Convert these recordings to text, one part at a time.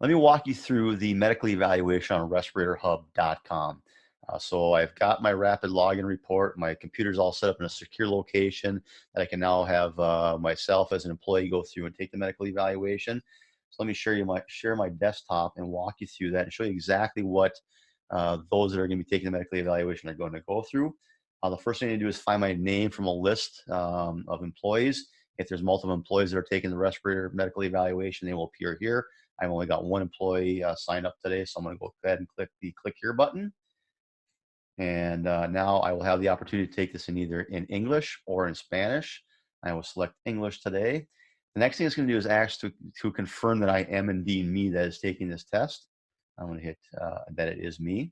Let me walk you through the medical evaluation on respiratorhub.com. So I've got my rapid login report. My computer's all set up in a secure location that I can now have myself as an employee go through and take the medical evaluation. So let me share my desktop and walk you through that and show you exactly what those that are going to be taking the medical evaluation are going to go through. The first thing to do is find my name from a list of employees. If there's multiple employees that are taking the respirator medical evaluation, they will appear here. I've only got one employee signed up today, so I'm going to go ahead and click the click here button. And now I will have the opportunity to take this in either in English or in Spanish. I will select English today. The next thing it's going to do is ask to confirm that I am indeed me that is taking this test. I'm going to hit that it is me.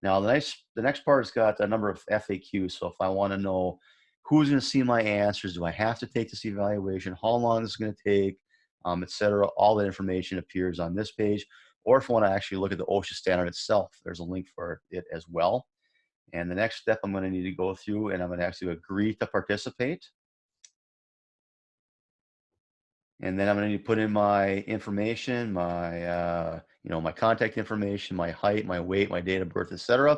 Now the next part has got a number of FAQs. So if I want to know who's going to see my answers, do I have to take this evaluation, how long this is going to take, etc. All that information appears on this page. Or if I want to actually look at the OSHA standard itself, there's a link for it as well. And the next step I'm going to need to go through, and I'm going to actually agree to participate. And then I'm going to need to put in my information, my contact information, my height, my weight, my date of birth, etc.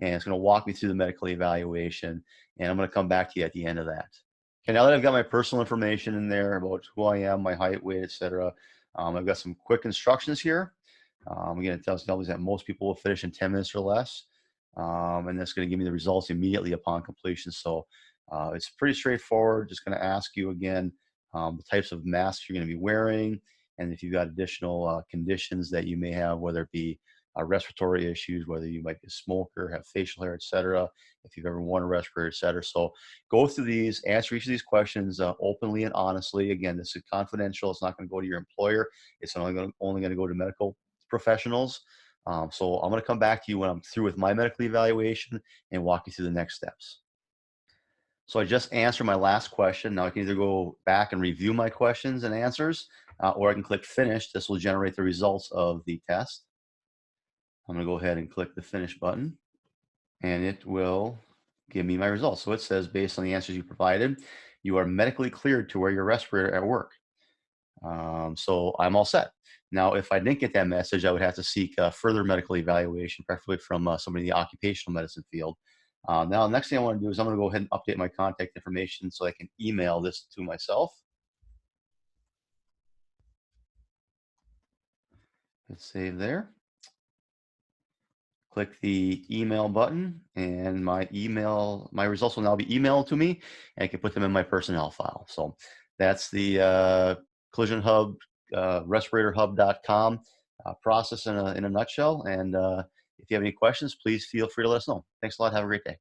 And it's going to walk me through the medical evaluation. And I'm going to come back to you at the end of that. Okay, now that I've got my personal information in there about who I am, my height, weight, etc., I've got some quick instructions here. Again, it tells me that most people will finish in 10 minutes or less. And that's going to give me the results immediately upon completion. So it's pretty straightforward. Just going to ask you again the types of masks you're going to be wearing, and if you've got additional conditions that you may have, whether it be respiratory issues, whether you might be a smoker, have facial hair, etc., if you've ever worn a respirator, etc. So go through these, answer each of these questions openly and honestly. Again, this is confidential. It's not going to go to your employer. It's only going to go to medical professionals. So I'm going to come back to you when I'm through with my medical evaluation and walk you through the next steps. So I just answered my last question. Now I can either go back and review my questions and answers, or I can click finish. This will generate the results of the test. I'm going to go ahead and click the finish button, and it will give me my results. So it says, based on the answers you provided, you are medically cleared to wear your respirator at work. So I'm all set. Now, if I didn't get that message, I would have to seek further medical evaluation, preferably from somebody in the occupational medicine field. Now, the next thing I want to do is I'm going to go ahead and update my contact information so I can email this to myself. Hit save there. Click the email button, and my results will now be emailed to me, and I can put them in my personnel file. So that's the Collision Hub, respiratorhub.com process in a nutshell. And if you have any questions, please feel free to let us know. Thanks a lot. Have a great day.